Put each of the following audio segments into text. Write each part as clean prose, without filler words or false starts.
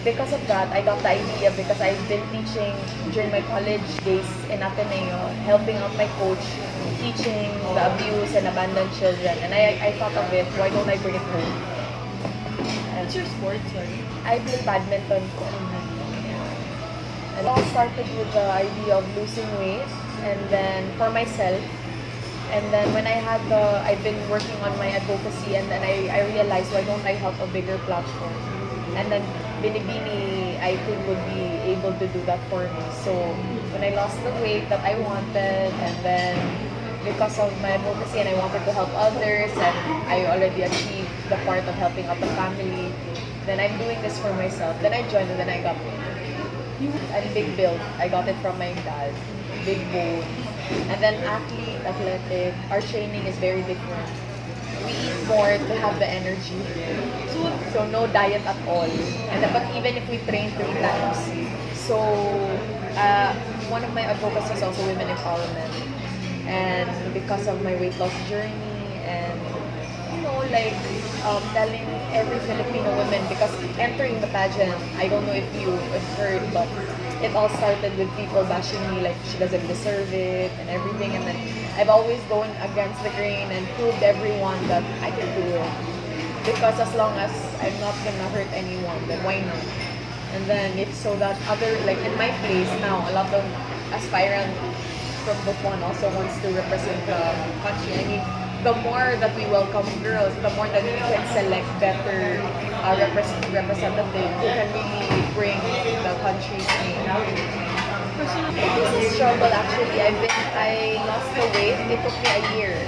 because of that, I got the idea because I've been teaching during my college days in Ateneo, helping out my coach, teaching the abused and abandoned children. And I thought of it, why don't I bring it home? What's your sport, sorry? I play badminton. And it all started with the idea of losing weight, and then for myself. And then when I've been working on my advocacy, and then I realized, why don't I help a bigger platform? And then Binibini, I think, would be able to do that for me. So when I lost the weight that I wanted, and then because of my advocacy and I wanted to help others, and I already achieved the part of helping out the family, then I'm doing this for myself. Then I joined, and then I got a big build. I got it from my dad. Big bone. And then athletic, our training is very different. We eat more to have the energy. So no diet at all. And but even if we train 3 times. So one of my advocacies is also women empowerment. And because of my weight loss journey, and telling every Filipino woman, because entering the pageant, I don't know if you have heard, but it all started with people bashing me like she doesn't deserve it and everything, and then I've always gone against the grain and proved everyone that I can do it, because as long as I'm not gonna hurt anyone, then why not? And then if so that other, like in my place now, a lot of aspirant from Butuan also wants to represent the country. I mean, the more that we welcome girls, the more that we can select better representative who can really bring the country's name. This is a struggle actually. I lost the weight. It took me a year,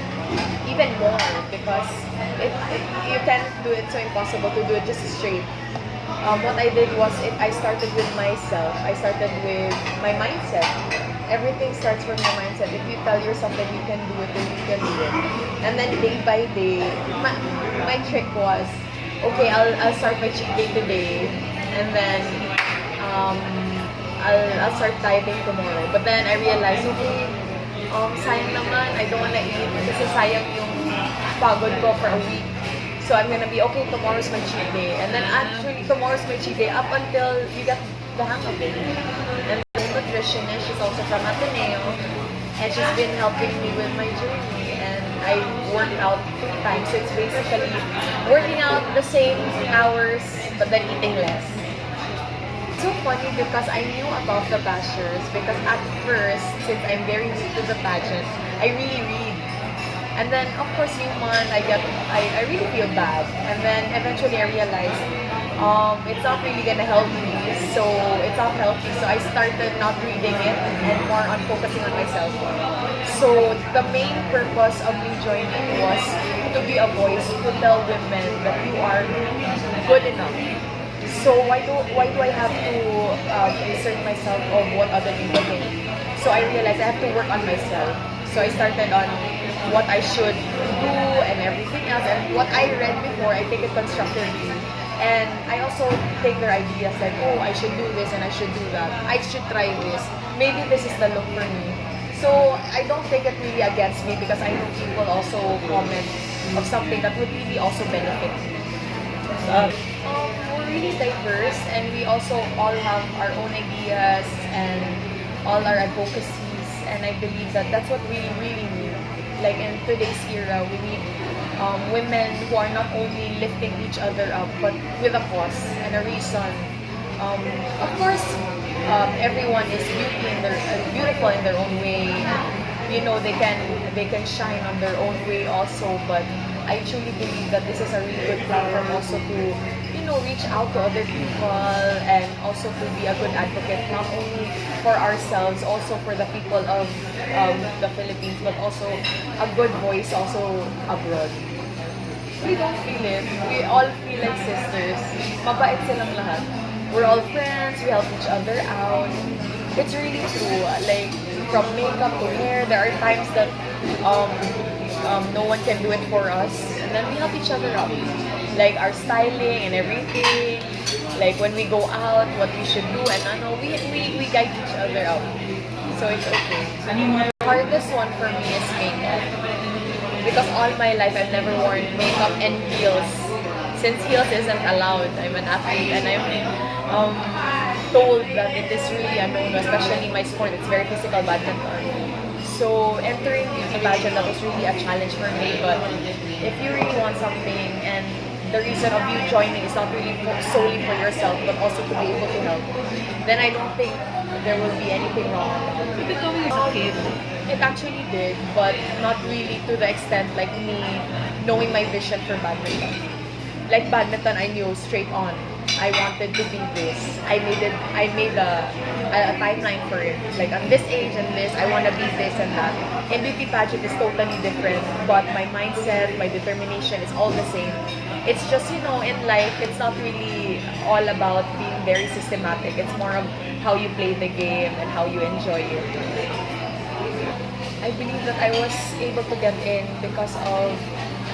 even more, because you can't do it, so impossible to do it just straight. What I did was I started with myself. I started with my mindset. Everything starts from your mindset. If you tell yourself that you can do it, then you can do it. And then day by day, my trick was, okay, I'll start my cheat day today, and then I'll start dieting tomorrow. But then I realized, okay, sayang naman, I don't wanna eat kasi sayang yung pagod ko for a week. So I'm gonna be, okay, tomorrow's my cheat day. And then actually, tomorrow's my cheat day up until you get the hang of it. And the nutritionist, she's also from Ateneo, and she's been helping me with my journey. And I work out 2 times, so it's basically working out the same hours, but then eating less. It's so funny because I knew about the bashers, because at first, since I'm very new to the pageant, I really read. And then, of course, I really feel bad. And then eventually I realized, it's not really gonna help me. So it's not healthy. So I started not reading it and more on focusing on myself. So the main purpose of me joining was to be a voice to tell women that you are good enough. So why do I have to insert myself of what other people think? So I realized I have to work on myself. So I started on what I should do and everything else, and what I read before, I take it constructively. And I also take their ideas like, oh, I should do this and I should do that. I should try this. Maybe this is the look for me. So I don't take it really against me, because I know people also comment of something that would really also benefit me. We're really diverse, and we also all have our own ideas and all our advocacies, and I believe that that's what we really need. Like in today's era, we need women who are not only lifting each other up, but with a cause and a reason. Of course, everyone is beautiful in their own way. They can shine on their own way also. But I truly believe that this is a really good platform also to reach out to other people, and also to be a good advocate, not only for ourselves, also for the people of the Philippines, but also a good voice also abroad. We don't feel it. We all feel like sisters. Mabait silang lahat. We're all friends. We help each other out. It's really true. Like, from makeup to hair, there are times that no one can do it for us, and then we help each other out. Like our styling and everything, like when we go out, what we should do, and we guide each other out. So it's okay. The hardest one for me is makeup, because all my life I've never worn makeup and heels. Since heels isn't allowed, I'm an athlete, and um, told that it is really a no-no, especially my sport. It's very physical badminton. So entering beauty pageant, that was really a challenge for me. But if you really want something, and the reason of you joining is not really solely for yourself, but also to be able to help, then I don't think there will be anything wrong about it. Becoming a kid. It actually did, but not really to the extent like me knowing my vision for badminton. Like badminton, I knew straight on. I wanted to be this. I made a timeline for it. Like at this age and this, I want to be this and that. In beauty pageant is totally different, but my mindset, my determination is all the same. It's just, in life, it's not really all about being very systematic. It's more of how you play the game and how you enjoy it. I believe that I was able to get in because of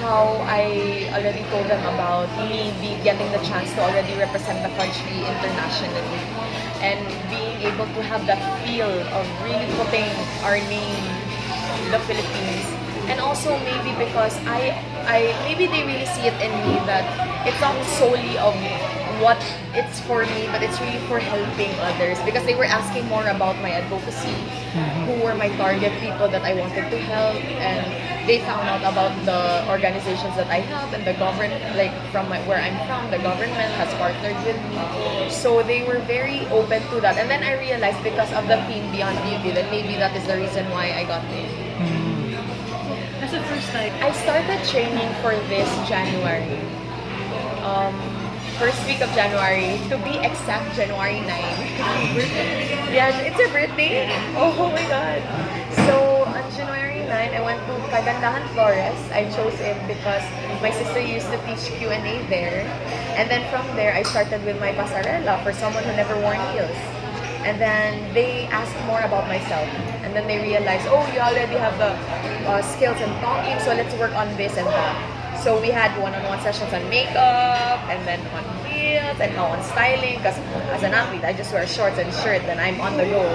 how I already told them about me getting the chance to already represent the country internationally, and being able to have that feel of really putting our name, the Philippines, and also maybe because maybe they really see it in me that it's not solely of what it's for me, but it's really for helping others, because they were asking more about my advocacy, who were my target people that I wanted to help, and they found out about the organizations that I have, and the government, like from where I'm from, the government has partnered with me. So they were very open to that. And then I realized because of the theme Beyond Beauty, that maybe that is the reason why I got in. That's the first time. I started training for this January. First week of January, to be exact, January 9. Yeah, it's your birthday? Oh my God. So, on January 9, I went to Kagandahan Flores. I chose it because my sister used to teach Q&A there. And then from there, I started with my pasarela for someone who never wore heels. And then they asked more about myself. And then they realized, oh, you already have the skills in talking, so let's work on this and that. So we had one-on-one sessions on makeup, and then on heels, and now on styling. Because as an athlete, I just wear shorts and shirt, and I'm on the go.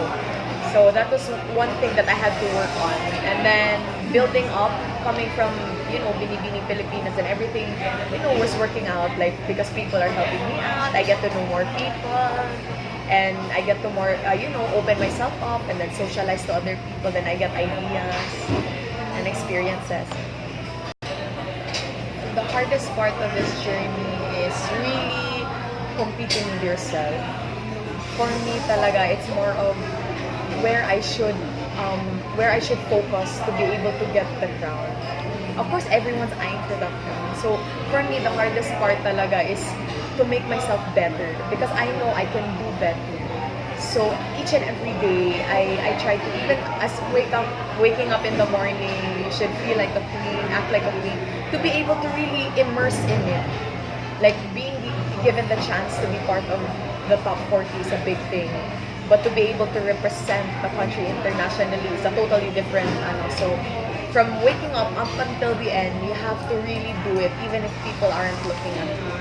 So that was one thing that I had to work on. And then building up, coming from, Binibining Pilipinas, and everything, was working out. Like, because people are helping me out, I get to know more people, and I get to more, open myself up, and then socialize to other people. Then I get ideas and experiences. The hardest part of this journey is really competing with yourself. For me talaga, it's more of where I should focus to be able to get the crown. Of course, everyone's eyeing for that crown. So for me, the hardest part talaga is to make myself better, because I know I can do better. So each and every day, I try to, even as waking up in the morning, you should feel like a queen, act like a queen, to be able to really immerse in it. Like being given the chance to be part of the top 40 is a big thing. But to be able to represent the country internationally is a totally different, so from waking up until the end, you have to really do it, even if people aren't looking at you.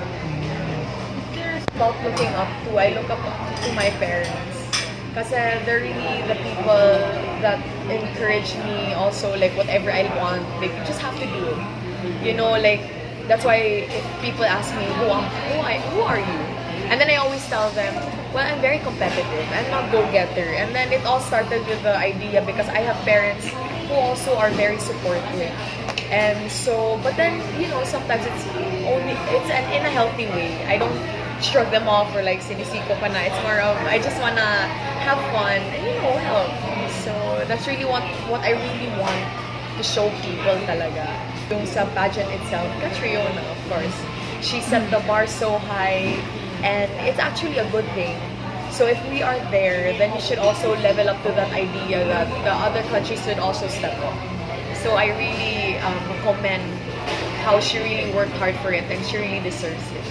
About looking up to, I look up to my parents. Kasi they're really the people that encourage me also, like whatever I want, like you just have to do it. Like that's why if people ask me, who are you? And then I always tell them, well, I'm very competitive. I'm not go-getter. And then it all started with the idea because I have parents who also are very supportive. And so, but then, sometimes it's in a healthy way. I don't shrug them off or like sinisiko pa na. It's more of, I just wanna have fun and help. So that's really what I really want to show people talaga. Yung sa pageant itself, Catriona, of course, she set the bar so high, and it's actually a good thing. So if we are there, then we should also level up to that idea that the other countries should also step up. So I really commend how she really worked hard for it, and she really deserves it.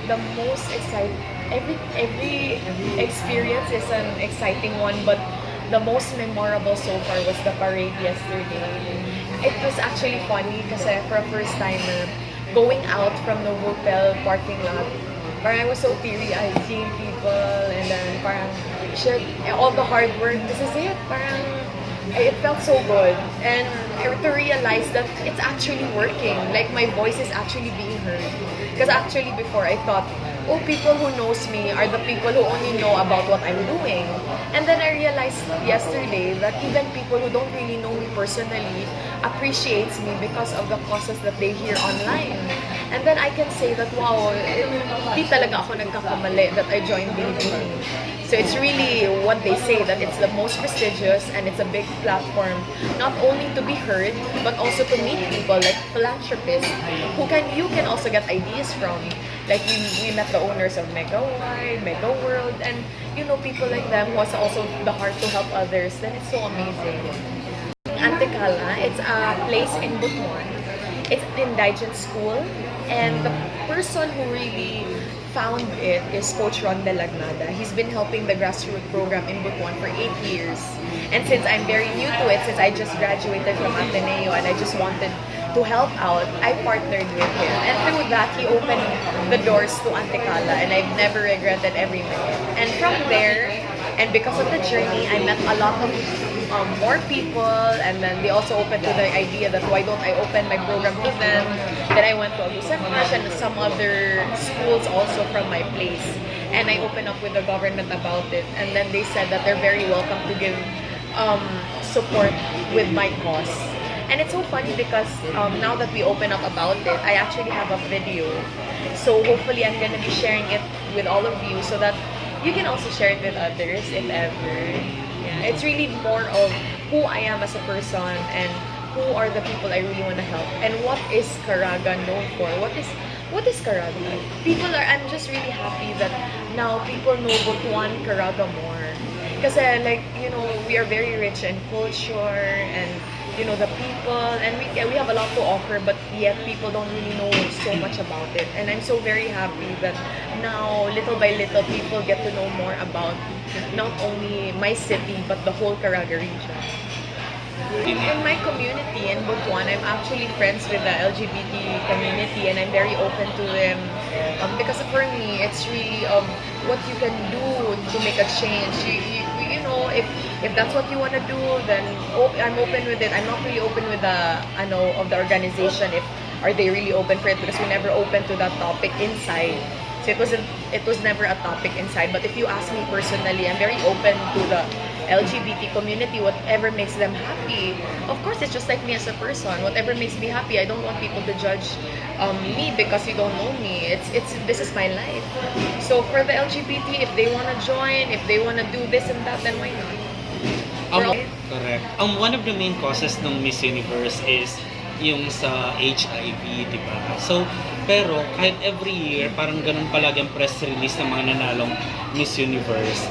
The most exciting, every experience is an exciting one, but the most memorable so far was the parade yesterday. It was actually funny kasi for a first timer, going out from the hotel parking lot, parang I was so teary-eyed seeing people, and then parang shit, all the hard work, this is it. Parang it felt so good, and to realize that it's actually working, like my voice is actually being heard. Because actually before I thought oh, people who knows me are the people who only know about what I'm doing. And then I realized yesterday that even people who don't really know me personally appreciates me because of the causes that they hear online. And then I can say that, wow, hindi talaga ako nagkakamali that I joined Binibining. So it's really what they say, that it's the most prestigious and it's a big platform, not only to be heard, but also to meet people like philanthropists you can also get ideas from. Like we met the owners of Mega Wide, Mega World, and people like them who has also the heart to help others. Then it's so amazing. Antikala, it's a place in Butuan. It's an indigent school, and the person who really found it is Coach Ron De Lagnada. He's been helping the grassroots program in Butuan for 8 years. And since I'm very new to it, since I just graduated from Ateneo and I just wanted to help out, I partnered with him. And through that, he opened the doors to Antikala, and I've never regretted every minute. And from there, and because of the journey, I met a lot of more people, and then they also opened to the idea that why don't I open my program to them. Then I went to Agusanas and some other schools also from my place, and I opened up with the government about it, and then they said that they're very welcome to give support with my cause. And it's so funny because now that we open up about it, I actually have a video, so hopefully I'm gonna be sharing it with all of you so that you can also share it with others if ever. Yeah, it's really more of who I am as a person and who are the people I really want to help, and what is Caraga known for. What is Caraga? I'm just really happy that now people know Butuan Caraga more. Kasi we are very rich in culture and the people, and we have a lot to offer, but yet people don't really know so much about it. And I'm so very happy that now, little by little, people get to know more about not only my city, but the whole Caraga region. In my community in Butuan, I'm actually friends with the LGBT community, and I'm very open to them. Because for me, it's really what you can do to make a change. If that's what you want to do, then I'm open with it. I'm not really open with of the organization. Are they really open for it? Because we never open to that topic inside. So it was never a topic inside. But if you ask me personally, I'm very open to the LGBT community, whatever makes them happy. Of course, it's just like me as a person. Whatever makes me happy, I don't want people to judge me because you don't know me. This is my life. So for the LGBT, if they want to join, if they want to do this and that, then why not? Correct. One of the main causes ng Miss Universe is yung sa HIV, di ba? So, pero kahit every year, parang ganun palagi ang press release ng mga nanalong Miss Universe,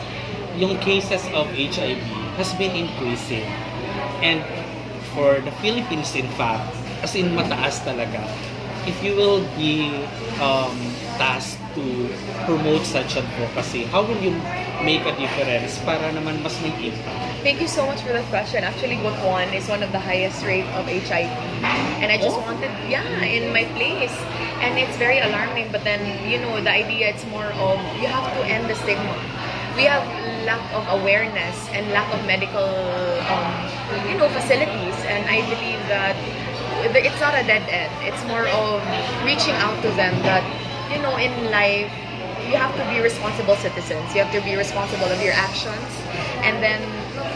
yung cases of HIV has been increasing. And for the Philippines, in fact, as in mataas talaga, if you will be tasked to promote such advocacy, how will you make a difference para naman mas may impact? Thank you so much for that question. Actually, Butuan is one of the highest rate of HIV. And I just wanted, in my place. And it's very alarming, but then, the idea, it's more of, you have to end the stigma. We have lack of awareness and lack of medical, facilities. And I believe that it's not a dead end. It's more of reaching out to them that, in life, you have to be responsible citizens. You have to be responsible of your actions. And then,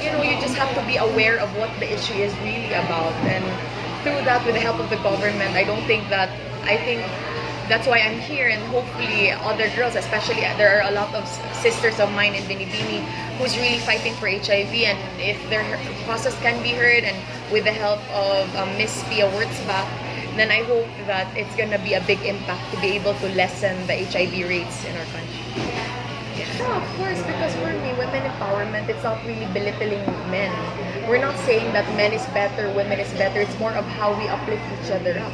you just have to be aware of what the issue is really about. And through that, with the help of the government, I think that's why I'm here, and hopefully other girls, especially there are a lot of sisters of mine in Binibining who's really fighting for HIV, and if their causes can be heard, and with the help of Miss Pia Wurtzbach, then I hope that it's gonna be a big impact to be able to lessen the HIV rates in our country. Yeah, of course, because for me, women empowerment, it's not really belittling men. We're not saying that men is better, women is better. It's more of how we uplift each other up.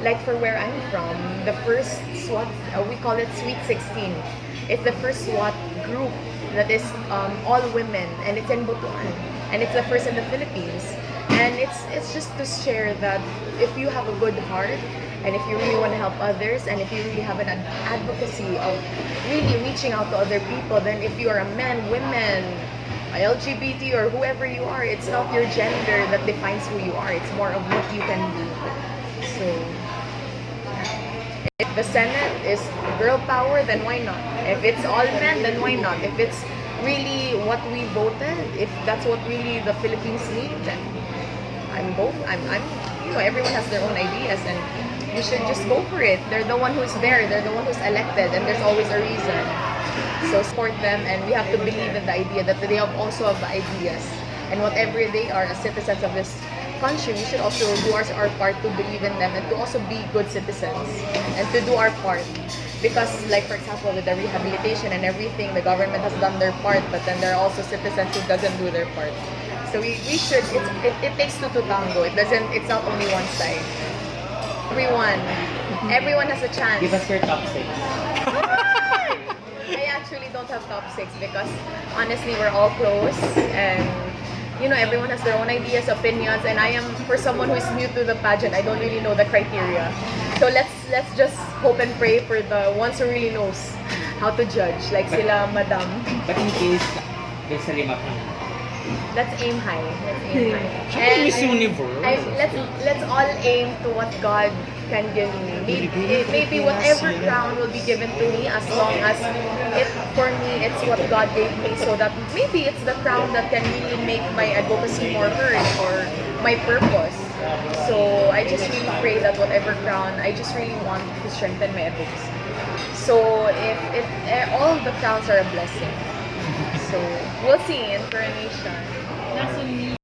Like for where I'm from, the first SWAT, we call it Sweet 16. It's the first SWAT group that is all women, and it's in Butuan, and it's the first in the Philippines. And it's just to share that if you have a good heart, and if you really want to help others, and if you really have an advocacy of really reaching out to other people, then if you are a man, women, LGBT, or whoever you are, it's not your gender that defines who you are. It's more of what you can do. So If the Senate is girl power, then why not? If it's all men, then why not? If it's really what we voted, if that's what really the Philippines need, then I'm everyone has their own ideas and you should just go for it. They're the one who's there, they're the one who's elected, and there's always a reason. So support them, and we have to believe in the idea that they also have the ideas. And whatever they are as citizens of this country, we should also do our part to believe in them and to also be good citizens and to do our part. Because, like for example, with the rehabilitation and everything, the government has done their part, but then there are also citizens who doesn't do their part. So we should. It takes two to tango. It's not only one side. Everyone has a chance. Give us your top 6. I actually don't have top 6 because honestly, we're all close and everyone has their own ideas, opinions, and I am, for someone who is new to the pageant, I don't really know the criteria. So let's just hope and pray for the ones who really knows how to judge, like sila Madam. But in case there's a lima pa. Let's aim high. Siyempre, Miss Universe. Let's all aim to what God can give me. Maybe whatever crown will be given to me, as long as for me, it's what God gave me, so that maybe it's the crown that can really make my advocacy more heard or my purpose. So I just really pray that whatever crown, I just really want to strengthen my advocacy. So if all the crowns are a blessing. So we'll see in coronation. That's on me.